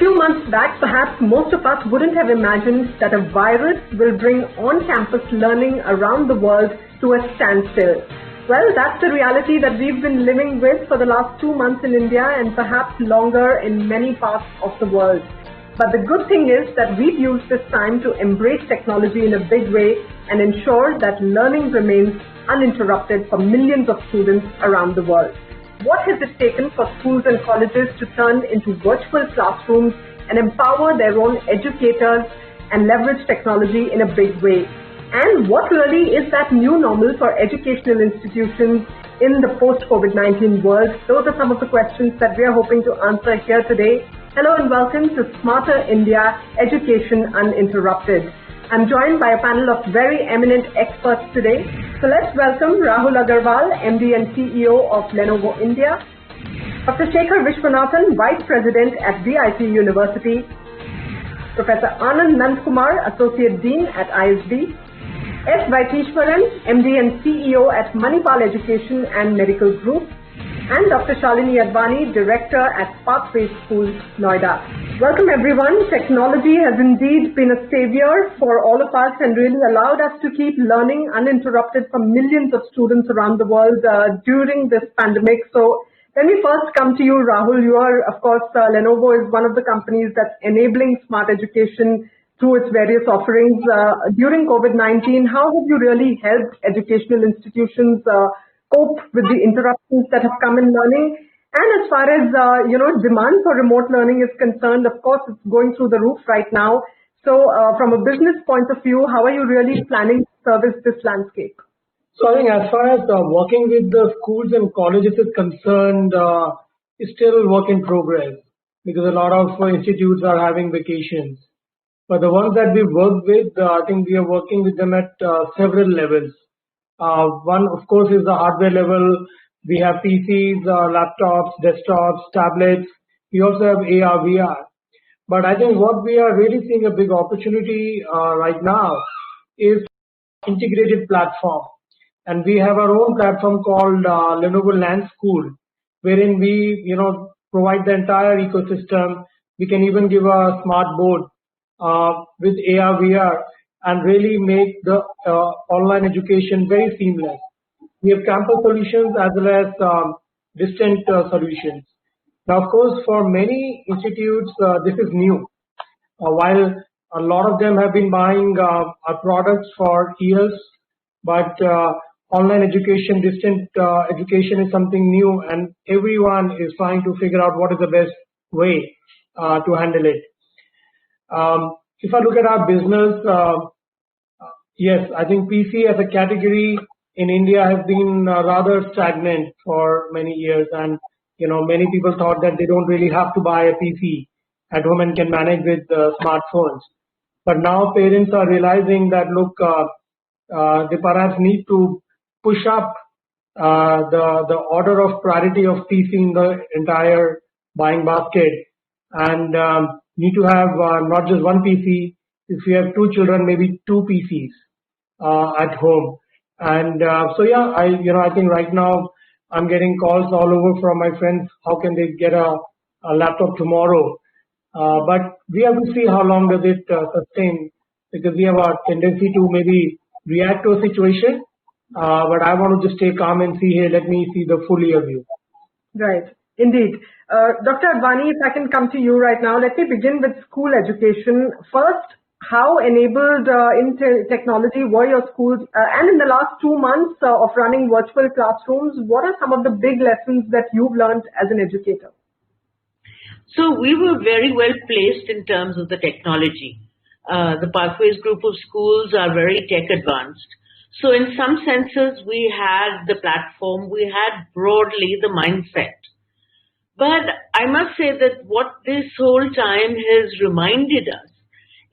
few months back, perhaps most of us wouldn't have imagined that a virus will bring on-campus learning around the world to a standstill. Well, that's the reality that we've been living with for the last 2 months in India and perhaps longer in many parts of the world. But the good thing is that we've used this time to embrace technology in a big way and ensure that learning remains uninterrupted for millions of students around the world. What has it taken for schools and colleges to turn into virtual classrooms and empower their own educators and leverage technology in a big way? And what really is that new normal for educational institutions in the post-COVID-19 world? Those are some of the questions that we are hoping to answer here today. Hello and welcome to Smarter India, Education Uninterrupted. I'm joined by a panel of very eminent experts today. So let's welcome Rahul Agarwal, MD and CEO of Lenovo India, Dr. Sekar Viswanathan, Vice President at VIP University, Professor Anand Nandkumar, Associate Dean at ISB, S. Vaitishwaran, MD and CEO at Manipal Education and Medical Group, and Dr. Shalini Advani, Director at Pathways School, Noida. Welcome everyone. Technology has indeed been a savior for all of us and really allowed us to keep learning uninterrupted for millions of students around the world during this pandemic. So let me first come to you, Rahul. You are, of course, Lenovo is one of the companies that's enabling smart education through its various offerings. During COVID-19, how have you really helped educational institutions cope with the interruptions that have come in learning? And as far as, demand for remote learning is concerned, of course, it's going through the roof right now. So from a business point of view, how are you really planning to service this landscape? So I think as far as working with the schools and colleges is concerned, it's still work in progress because a lot of institutes are having vacations. But the ones that we work with, I think we are working with them at several levels. One, of course, is the hardware level. We have PCs, laptops, desktops, tablets. We also have AR, VR. But I think what we are really seeing a big opportunity right now is integrated platform. And we have our own platform called Lenovo Land School, wherein we, provide the entire ecosystem. We can even give a smart board with AR, VR, and really make the online education very seamless. We have campus solutions as well as distant solutions. Now, of course, for many institutes, this is new. While a lot of them have been buying our products for years, but online education, distant education is something new, and everyone is trying to figure out what is the best way to handle it. If I look at our business, yes, I think PC as a category in India has been rather stagnant for many years, and many people thought that they don't really have to buy a PC at home and can manage with smartphones. But now parents are realizing that look, they perhaps need to push up the order of priority of PC in the entire buying basket, and need to have not just one PC. If you have 2 children, maybe 2 PCs at home. And I think right now I'm getting calls all over from my friends. How can they get a laptop tomorrow? But we have to see how long does it sustain, because we have a tendency to maybe react to a situation. But I want to just stay calm and see, hey, let me see the full year view. Right. Indeed. Dr. Advani, if I can come to you right now, let me begin with school education. First, how enabled in technology were your schools? And in the last 2 months of running virtual classrooms, what are some of the big lessons that you've learned as an educator? So we were very well placed in terms of the technology. The Pathways group of schools are very tech advanced. So in some senses, we had the platform, we had broadly the mindset. But I must say that what this whole time has reminded us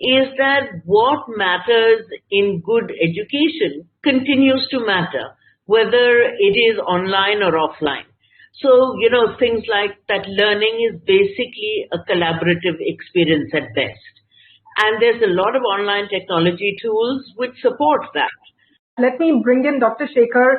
is that what matters in good education continues to matter, whether it is online or offline. So, things like that learning is basically a collaborative experience at best. And there's a lot of online technology tools which support that. Let me bring in Dr. Sekar.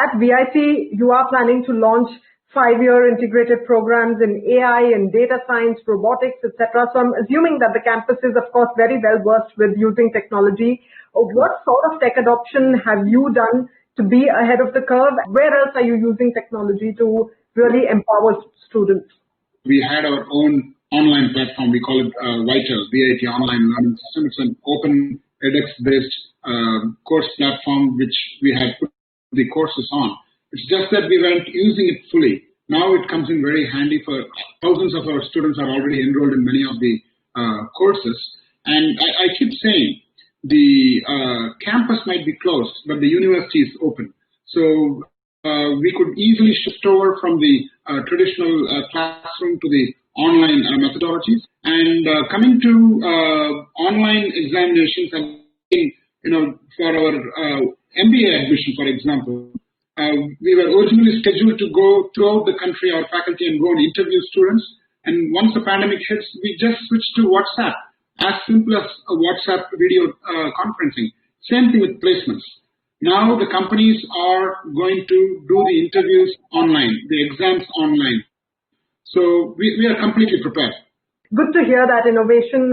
At VIP, you are planning to launch 5-year integrated programs in AI and data science, robotics, etc. So I'm assuming that the campus is, of course, very well versed with using technology. What sort of tech adoption have you done to be ahead of the curve? Where else are you using technology to really empower students? We had our own online platform. We call it VITAL, VIT Online Learning System. It's an open edX-based course platform which we had put the courses on. It's just that we weren't using it fully. Now it comes in very handy for thousands of our students are already enrolled in many of the courses. And I keep saying the campus might be closed, but the university is open. So we could easily shift over from the traditional classroom to the online methodologies. And coming to online examinations and for our MBA admission, for example, we were originally scheduled to go throughout the country, our faculty, and go and interview students. And once the pandemic hits, we just switched to WhatsApp, as simple as a WhatsApp video conferencing. Same thing with placements. Now the companies are going to do the interviews online, the exams online. So we are completely prepared. Good to hear that innovation.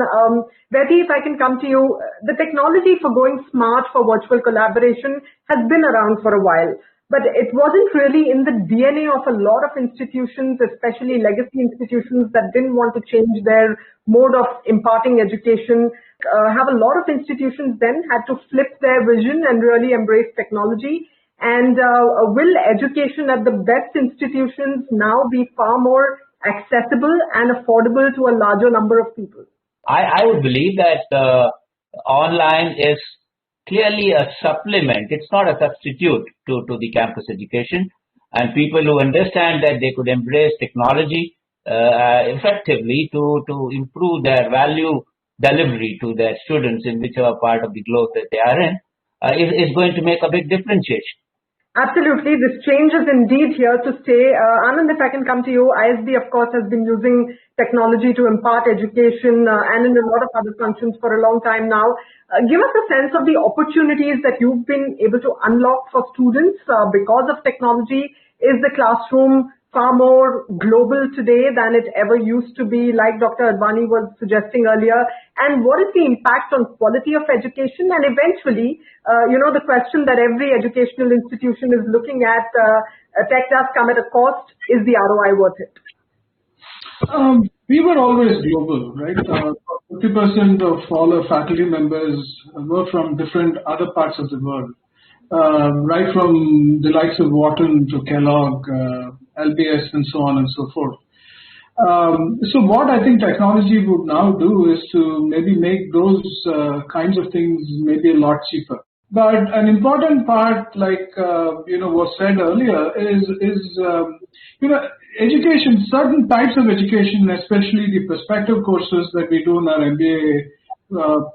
Betty, if I can come to you, the technology for going smart for virtual collaboration has been around for a while, but it wasn't really in the DNA of a lot of institutions, especially legacy institutions that didn't want to change their mode of imparting education. Have a lot of institutions then had to flip their vision and really embrace technology. And will education at the best institutions now be far more accessible and affordable to a larger number of people? I would believe that online is clearly a supplement. It's not a substitute to the campus education. And people who understand that they could embrace technology effectively to improve their value delivery to their students in whichever part of the globe that they are in is going to make a big differentiation. Absolutely. This change is indeed here to stay. Anand, if I can come to you, ISB, of course, has been using technology to impart education and in a lot of other functions for a long time now. Give us a sense of the opportunities that you've been able to unlock for students because of technology. Is the classroom far more global today than it ever used to be, like Dr. Advani was suggesting earlier? And what is the impact on quality of education? And eventually, the question that every educational institution is looking at, tech does come at a cost. Is the ROI worth it? We were always global, right? 50% of all our faculty members were from different other parts of the world, right from the likes of Wharton to Kellogg, LBS, and so on and so forth. So what I think technology would now do is to maybe make those kinds of things maybe a lot cheaper. But an important part, like was said earlier, is education. Certain types of education, especially the perspective courses that we do in our MBA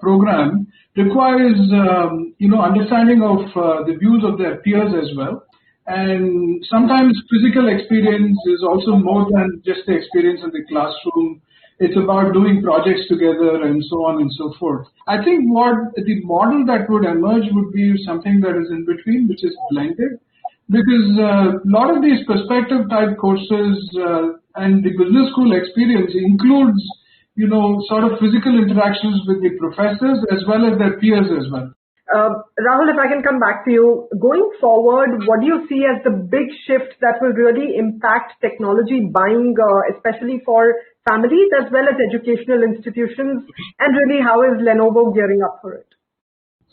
program, requires understanding of the views of their peers as well. And sometimes physical experience is also more than just the experience in the classroom. It's about doing projects together and so on and so forth. I think what the model that would emerge would be something that is in between, which is blended. Because a lot of these perspective type courses and the business school experience includes, sort of physical interactions with the professors as well as their peers as well. Rahul, if I can come back to you, going forward, what do you see as the big shift that will really impact technology buying, especially for families as well as educational institutions, and really how is Lenovo gearing up for it?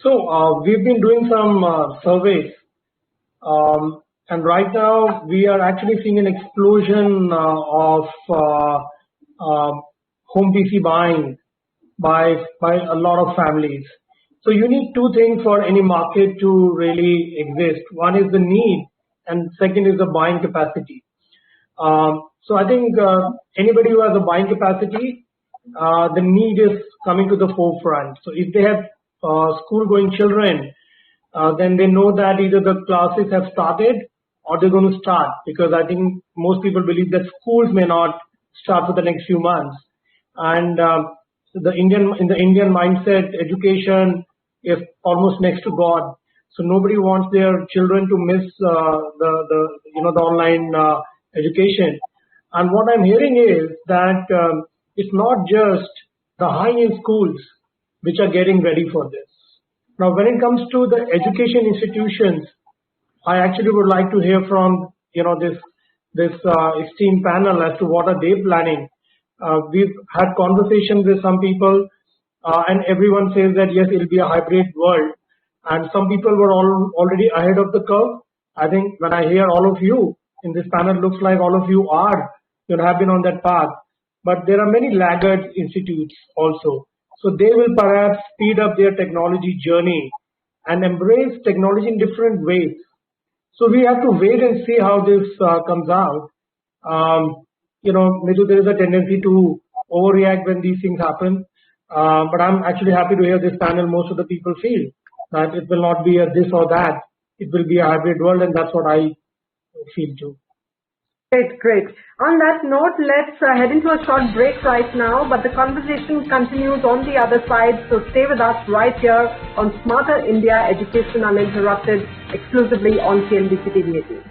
So we've been doing some surveys, and right now we are actually seeing an explosion of home PC buying by a lot of families. So you need two things for any market to really exist. One is the need, and second is the buying capacity. So I think anybody who has a buying capacity, the need is coming to the forefront. So if they have school-going children, then they know that either the classes have started or they're going to start, because I think most people believe that schools may not start for the next few months. And in the Indian mindset, education is almost next to God. So nobody wants their children to miss the online education. And what I'm hearing is that it's not just the high-end schools which are getting ready for this. Now, when it comes to the education institutions, I actually would like to hear from this esteemed panel as to what are they planning. We've had conversations with some people, and everyone says that yes, it'll be a hybrid world. And some people were already ahead of the curve. I think when I hear all of you in this panel, looks like all of you have been on that path. But there are many laggard institutes also. So they will perhaps speed up their technology journey and embrace technology in different ways. So we have to wait and see how this comes out. Maybe there is a tendency to overreact when these things happen. But I'm actually happy to hear this panel. Most of the people feel that it will not be a this or that. It will be a hybrid world, and that's what I feel too. Great. On that note, let's head into a short break right now, but the conversation continues on the other side, so stay with us right here on Smarter India Education Uninterrupted, exclusively on CNBC TV 18.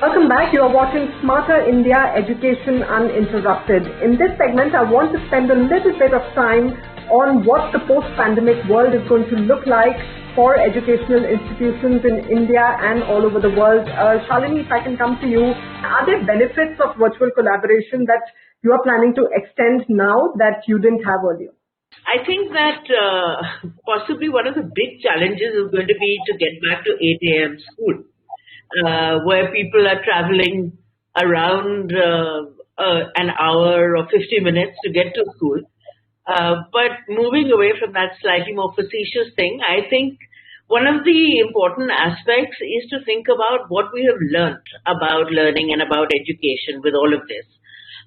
Welcome back. You are watching Smarter India Education Uninterrupted. In this segment, I want to spend a little bit of time on what the post-pandemic world is going to look like for educational institutions in India and all over the world. Shalini, if I can come to you, are there benefits of virtual collaboration that you are planning to extend now that you didn't have earlier? I think that possibly one of the big challenges is going to be to get back to 8 a.m. school, where people are traveling around an hour or 50 minutes to get to school. But moving away from that slightly more facetious thing, I think one of the important aspects is to think about what we have learned about learning and about education with all of this.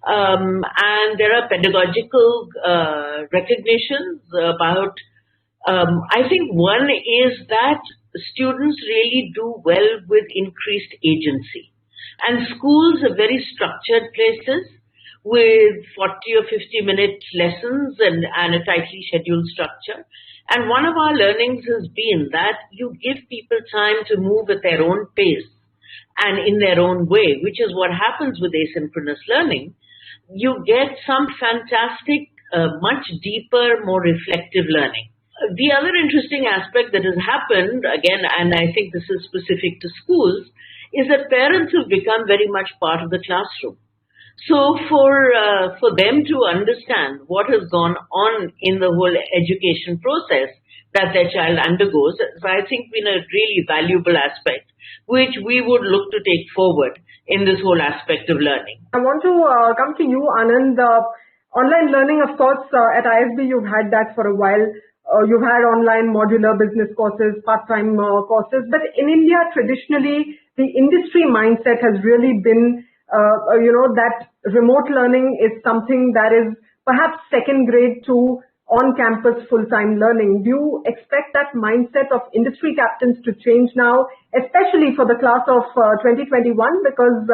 And there are pedagogical recognitions about, I think one is that students really do well with increased agency. And schools are very structured places with 40 or 50-minute lessons and a tightly scheduled structure. And one of our learnings has been that you give people time to move at their own pace and in their own way, which is what happens with asynchronous learning. You get some fantastic, much deeper, more reflective learning. The other interesting aspect that has happened, again, and I think this is specific to schools, is that parents have become very much part of the classroom. So for them to understand what has gone on in the whole education process that their child undergoes, I think been a really valuable aspect, which we would look to take forward in this whole aspect of learning. I want to come to you, Anand. Online learning, of course, at ISB you've had that for a while. You've had online modular business courses, part-time courses, but in India traditionally the industry mindset has really been that remote learning is something that is perhaps second grade to on-campus full-time learning. Do you expect that mindset of industry captains to change now, especially for the class of 2021? Because,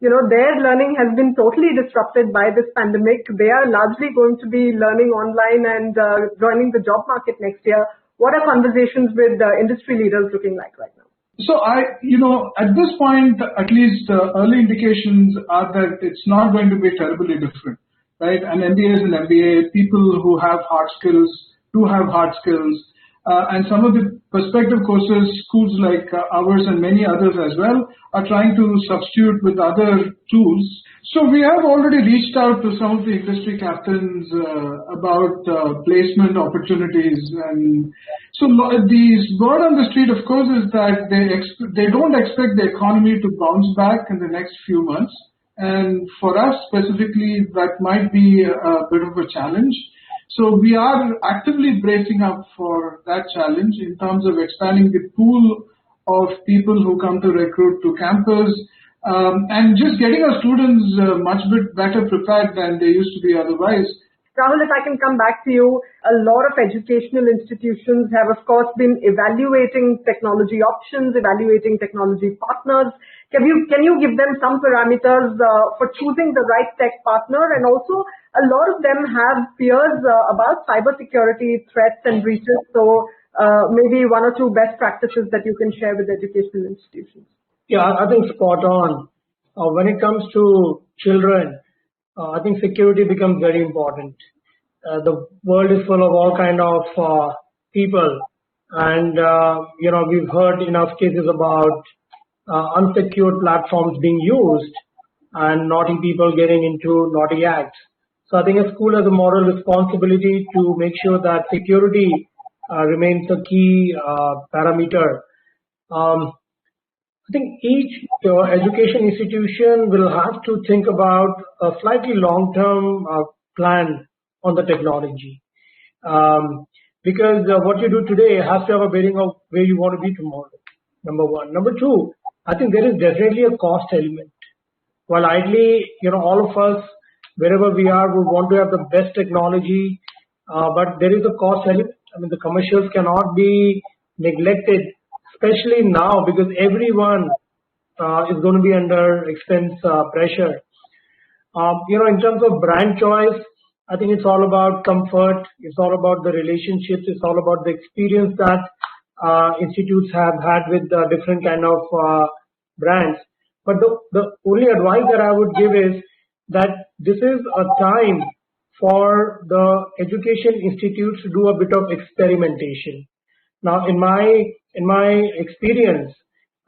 their learning has been totally disrupted by this pandemic. They are largely going to be learning online and joining the job market next year. What are conversations with industry leaders looking like right now? So at this point, at least early indications are that it's not going to be terribly different, right? An MBA is an MBA. People who have hard skills do have hard skills. And some of the perspective courses, schools like ours and many others as well, are trying to substitute with other tools. So we have already reached out to some of the industry captains about placement opportunities. And so the word on the street, of course, is that they don't expect the economy to bounce back in the next few months. And for us specifically, that might be a bit of a challenge. So we are actively bracing up for that challenge in terms of expanding the pool of people who come to recruit to campus, and just getting our students much bit better prepared than they used to be otherwise. Rahul, if I can come back to you, a lot of educational institutions have, of course, been evaluating technology options, evaluating technology partners. Can you give them some parameters for choosing the right tech partner? And also, a lot of them have fears about cybersecurity threats and breaches. So maybe one or two best practices that you can share with educational institutions. Yeah, I think spot on. When it comes to children, I think security becomes very important. The world is full of all kind of people, and we've heard enough cases about unsecured platforms being used and naughty people getting into naughty acts. So I think a school has a moral responsibility to make sure that security remains a key parameter. I think each education institution will have to think about a slightly long-term plan on the technology, because what you do today has to have a bearing of where you want to be tomorrow. Number one. Number two, I think there is definitely a cost element. While ideally, all of us, wherever we are, would want to have the best technology, but there is a cost element. I mean, the commercials cannot be neglected, especially now, because everyone is going to be under expense pressure. In terms of brand choice, I think it's all about comfort. It's all about the relationships. It's all about the experience that institutes have had with different kind of brands. But the only advice that I would give is that this is a time for the education institutes to do a bit of experimentation. Now, in my experience,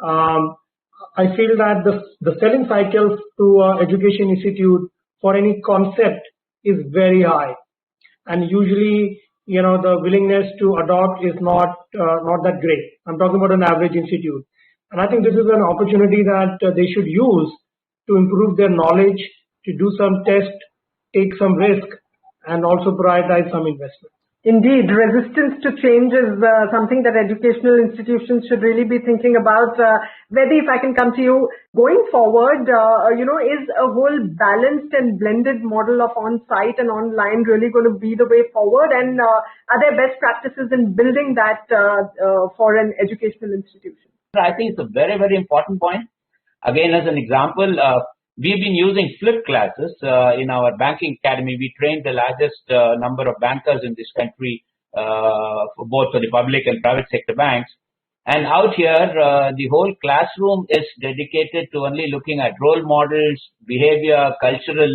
I feel that the selling cycle to education institute for any concept is very high, and usually, the willingness to adopt is not that great. I'm talking about an average institute, and I think this is an opportunity that they should use to improve their knowledge, to do some test, take some risk, and also prioritize some investment. Indeed, resistance to change is something that educational institutions should really be thinking about. Vedi, if I can come to you, going forward, is a whole balanced and blended model of on-site and online really going to be the way forward? And are there best practices in building that for an educational institution? I think it's a very, very important point. Again, as an example, we've been using flipped classes in our banking academy. We trained the largest number of bankers in this country, for both the public and private sector banks. And out here, the whole classroom is dedicated to only looking at role models, behavior, cultural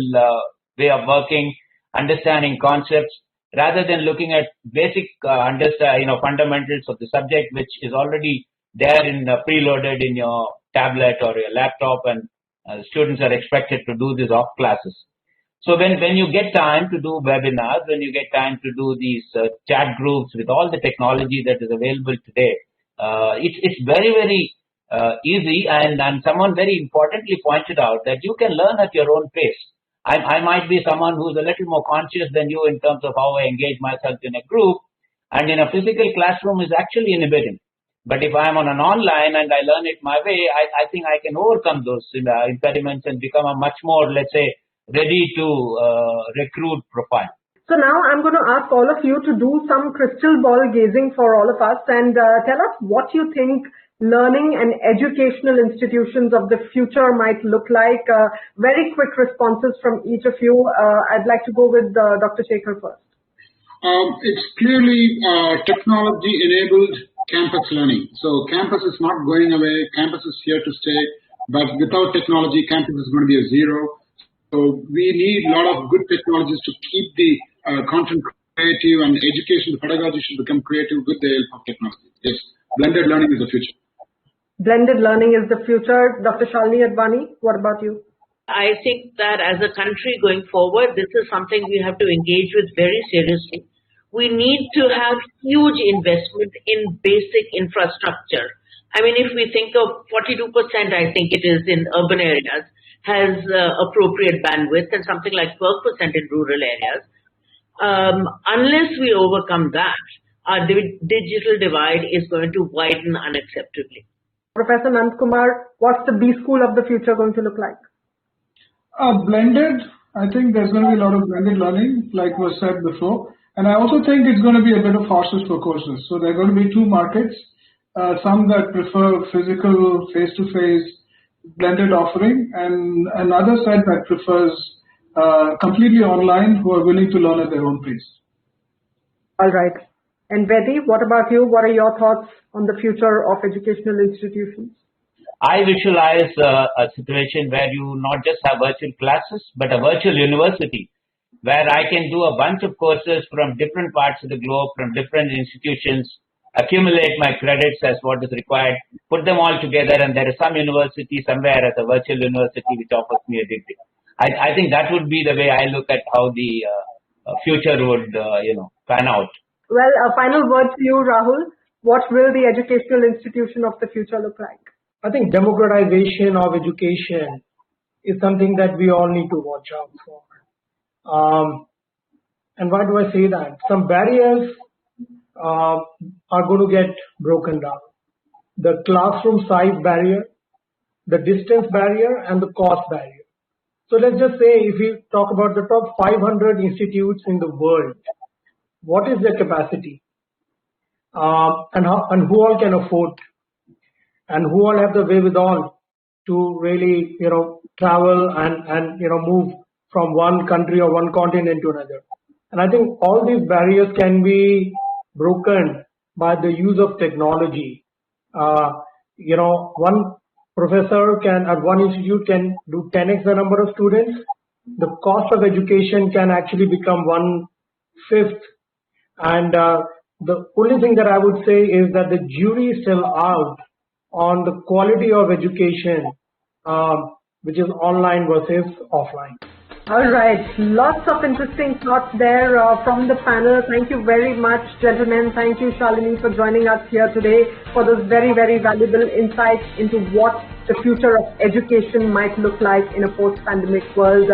way of working, understanding concepts, rather than looking at basic fundamentals of the subject, which is already there in preloaded in your tablet or your laptop, and students are expected to do this off classes. So when you get time to do webinars, when you get time to do these chat groups with all the technology that is available today, it's very, very easy. And someone very importantly pointed out that you can learn at your own pace. I might be someone who's a little more conscious than you in terms of how I engage myself in a group, and in a physical classroom is actually inhibiting. But if I'm on an online and I learn it my way, I think I can overcome those impediments and become a much more, let's say, ready to recruit profile. So now I'm going to ask all of you to do some crystal ball gazing for all of us and tell us what you think learning and educational institutions of the future might look like. Very quick responses from each of you. I'd like to go with Dr. Sekar first. It's clearly technology-enabled campus learning. So campus is not going away. Campus is here to stay. But without technology, campus is going to be a zero. So we need a lot of good technologies to keep the content creative, and education, the pedagogy should become creative with the help of technology. Yes, blended learning is the future. Blended learning is the future. Dr. Shalini Advani, what about you? I think that as a country going forward, this is something we have to engage with very seriously. We need to have huge investment in basic infrastructure. I mean, if we think of 42%, I think it is in urban areas, has appropriate bandwidth, and something like 12% in rural areas. Unless we overcome that, our digital divide is going to widen unacceptably. Professor Nandkumar, what's the B school of the future going to look like? Blended, I think there's going to be a lot of blended learning, like was said before. And I also think it's going to be a bit of horses for courses. So there are going to be two markets, some that prefer physical, face-to-face, blended offering, and another set that prefers completely online, who are willing to learn at their own pace. All right. And Betty, what about you? What are your thoughts on the future of educational institutions? I visualize a situation where you not just have virtual classes, but a virtual university, where I can do a bunch of courses from different parts of the globe, from different institutions, accumulate my credits as what is required, put them all together, and there is some university somewhere as a virtual university which offers me a degree. I think that would be the way I look at how the future would, pan out. Well, a final word to you, Rahul. What will the educational institution of the future look like? I think democratization of education is something that we all need to watch out for. And why do I say that? Some barriers are going to get broken down. The classroom size barrier, the distance barrier, and the cost barrier. So let's just say if we talk about the top 500 institutes in the world, what is their capacity? And who all can afford? And who all have the wherewithal to really, travel and move from one country or one continent to another. And I think all these barriers can be broken by the use of technology. One professor at one institute can do 10x the number of students. The cost of education can actually become 1/5. And the only thing that I would say is that the jury is still out on the quality of education, which is online versus offline. All right, lots of interesting thoughts there from the panel. Thank you very much, gentlemen. Thank you, Shalini, for joining us here today for those very, very valuable insights into what the future of education might look like in a post-pandemic world.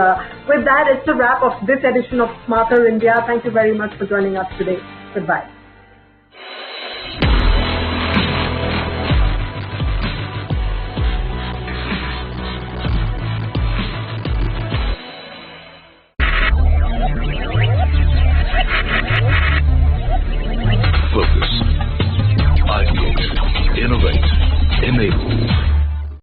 With that, it's a wrap of this edition of Smarter India. Thank you very much for joining us today. Goodbye.